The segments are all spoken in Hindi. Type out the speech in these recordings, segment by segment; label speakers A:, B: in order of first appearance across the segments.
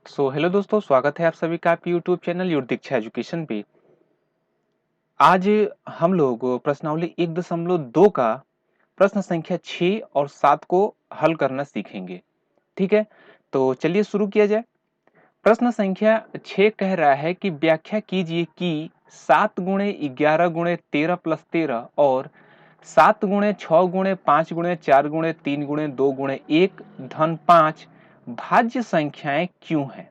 A: हेलो दोस्तों, स्वागत है आप सभी का आपके YouTube channel your Diksha education पे। आज हम लोग प्रश्नावली 1.2 का प्रश्न संख्या 6 और 7 को हल करना सीखेंगे। ठीक है, तो चलिए शुरू किया जाए। प्रश्न संख्या 6 कह रहा है कि व्याख्या कीजिए कि 7 गुणे 11 गुणे 13 प्लस 13 और 7 गुणे 6 गुणे 5 गुणे 4 गुणे 3 गुणे 2 गुणे 1 धन 5 भाज्य संख्याएं क्यों हैं।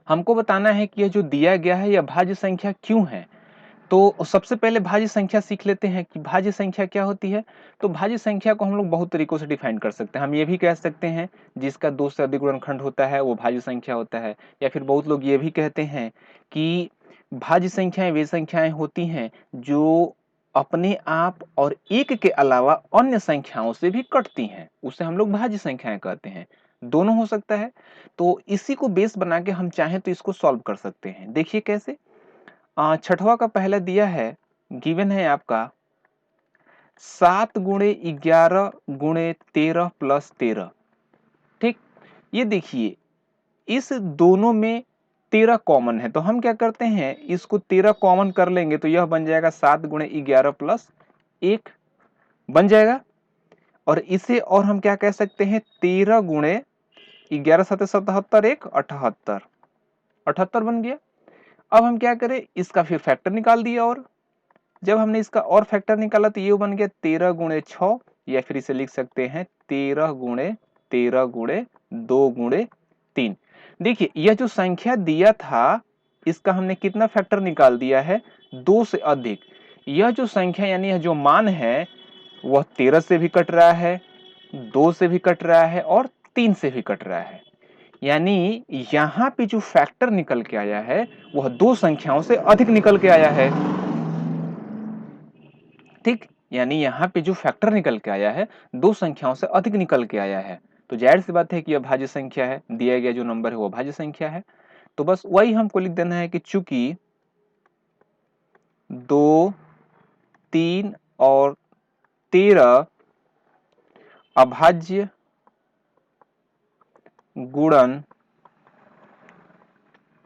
A: हमको बताना है कि यह जो दिया गया है यह भाज्य संख्या क्यों है। तो सबसे पहले भाज्य संख्या सीख लेते हैं कि भाज्य संख्या क्या होती है। तो भाज्य संख्या को हम लोग बहुत तरीकों से डिफाइन कर सकते हैं। हम ये भी कह सकते हैं जिसका 2 से अधिक गुणनखंड होता है वो भाज्य संख्या होता है, या फिर बहुत लोग ये भी कहते हैं कि भाज्य संख्याएं वे संख्याएं होती हैं जो अपने आप और एक के अलावा अन्य संख्याओं से भी कटती हैं, उसे हम लोग भाज्य संख्याएं कहते हैं। दोनों हो सकता है। तो इसी को बेस बना के हम चाहें तो इसको सॉल्व कर सकते हैं। देखिए कैसे। छठवां का पहला दिया है, गिवन है आपका 7 गुणे 11 गुणे 13 प्लस 13। ठीक, ये देखिए इस दोनों में 13 कॉमन है, तो हम क्या करते हैं इसको 13 कॉमन कर लेंगे तो यह बन जाएगा 7 गुणे 11 प्लस 1 बन जाएगा। और इसे और हम क्या कह सकते हैं 13 गुणे 11 सत्ते 77 1 78 78 बन गया। अब हम क्या करें इसका फिर फैक्टर निकाल दिया, और जब हमने इसका और फैक्टर निकाला तो ये बन गया 13 गुणे 6, या फिर इसे लिख सकते हैं 13 गुणे 2 गुणे 3। देखिए यह जो संख्या दिया था इसका हमने कितना फैक्टर निकाल दिया है 2 से अधिक। यह जो संख्या यानी यह जो मान है वह 13 से भी कट रहा है, 2 से भी कट रहा है और 3 से भी कट रहा है। यानी यहां पे जो फैक्टर निकल के आया है वह दो संख्याओं से अधिक निकल के आया है। ठीक, यानी यहां पे जो फैक्टर निकल के आया है दो संख्याओं से अधिक निकल के आया है। तो जाहिर सी बात है कि यह भाज्य संख्या है, दिया गया जो नंबर है वो भाज्य संख्या है। तो बस वही हमको लिख देना है कि चूंकि 2, 3 और 13 अभाज्य गुणन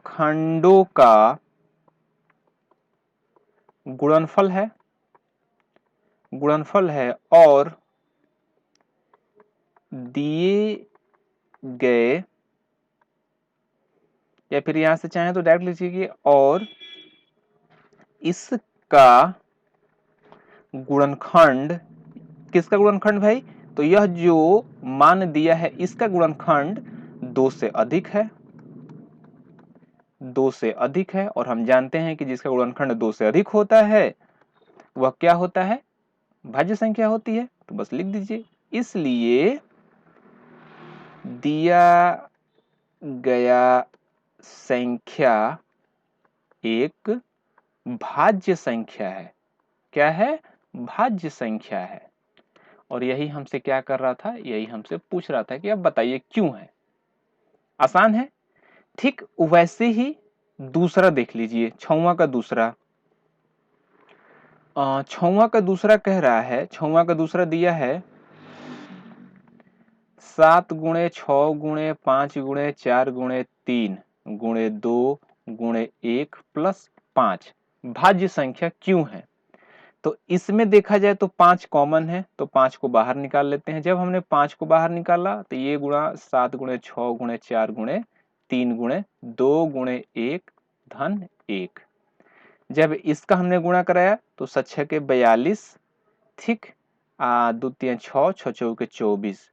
A: खंडों का गुणनफल है और दिए गए, या फिर यहां से चाहें तो डायरेक्ट लिखिए और इसका गुणनखंड, किसका गुणनखंड भाई, तो यह जो मान दिया है इसका गुणनखंड 2 से अधिक है, 2 से अधिक है। और हम जानते हैं कि जिसका गुणनखंड 2 से अधिक होता है वह क्या होता है, भाज्य संख्या होती है। तो बस लिख दीजिए इसलिए दिया गया संख्या एक भाज्य संख्या है। क्या है, भाज्य संख्या है। और यही हमसे क्या कर रहा था, यही हमसे पूछ रहा था कि अब बताइए क्यों है। आसान है। ठीक वैसे ही दूसरा देख लीजिए, छौवां का दूसरा। छौवां का दूसरा कह रहा है, छौवां का दूसरा दिया है 7 गुणे 6 गुणे 5 गुणे 4 गुणे 3 गुणे 2 गुणे 1 प्लस 5 भाज्य संख्या क्यों है। तो इसमें देखा जाए तो 5 कॉमन है, तो 5 को बाहर निकाल लेते हैं। जब हमने 5 को बाहर निकाला तो ये गुणा 7 गुणे 6 गुणे 4 गुणे 3 गुणे 2 गुणे 1 धन 1। जब इसका हमने गुणा कराया तो 7 के 42, ठीक, दो तीन 6, 6 चौके 24,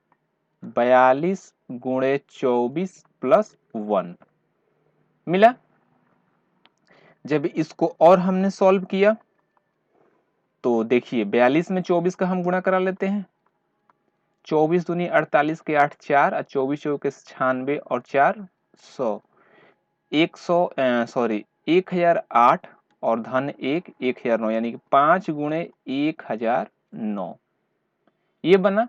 A: 42 गुणे 24 प्लस 1 मिला। जब इसको और हमने सॉल्व किया तो देखिए 42 में 24 का हम गुणा करा लेते हैं। 24 दूनी 48 के 8 4 और 24 चौके 96 और 4 100, 1008 और धन 1 1009, यानी कि 5 गुणे 1009 ये बना।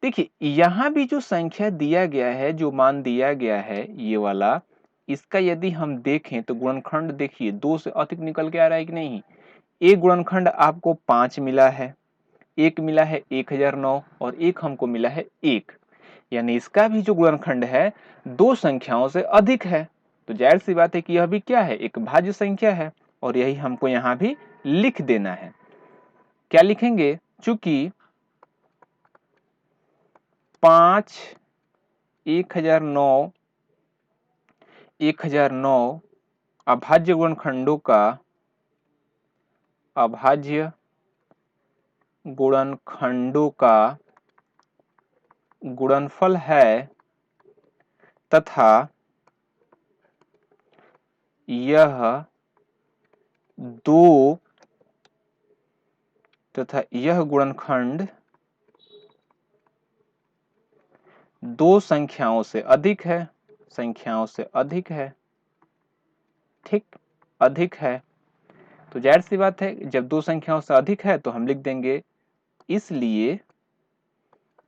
A: देखिए यहां भी जो संख्या दिया गया है, जो मान दिया गया है ये वाला, इसका यदि हम देखें तो गुणनखंड देखिए 2 से अधिक निकल के आ रहा है कि नहीं। एक गुणनखंड आपको 5 मिला है, एक मिला है 1009 और एक हमको मिला है 1। यानी इसका भी जो गुणनखंड है 2 संख्याओं से अधिक है। तो जाहिर सी बात है कि यह भी क्या है, एक भाज्य संख्या है और यही हमको यहां भी लिख देना है। क्या लिखेंगे, चूंकि 5 1009 अभाज्य गुणनखंडों का गुणनफल है तथा यह गुणनखंड 2 संख्याओं से अधिक है, ठीक, अधिक है। तो जाहिर सी बात है जब 2 संख्याओं से अधिक है तो हम लिख देंगे इसलिए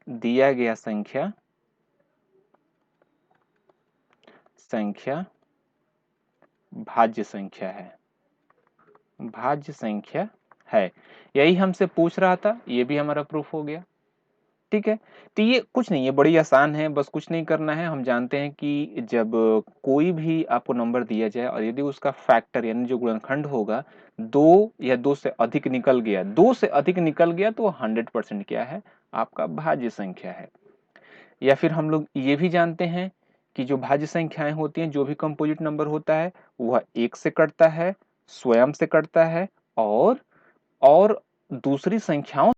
A: दिया गया संख्या भाज्य संख्या है। यही हमसे पूछ रहा था, ये भी हमारा प्रूफ हो गया। ठीक है, तो ये कुछ नहीं है, बड़ी आसान है, बस कुछ नहीं करना है। हम जानते हैं कि जब कोई भी आपको नंबर दिया जाए और यदि उसका फैक्टर यानी जो गुणनखंड होगा 2 या 2 से अधिक निकल गया, 2 से अधिक निकल गया तो 100% क्या है, आपका भाज्य संख्या है। या फिर हम लोग ये भी जानते हैं कि जो भाज्य संख्याएं होती हैं, जो भी कंपोजिट नंबर होता है वह 1 से कटता है, स्वयं से कटता है और दूसरी संख्याओं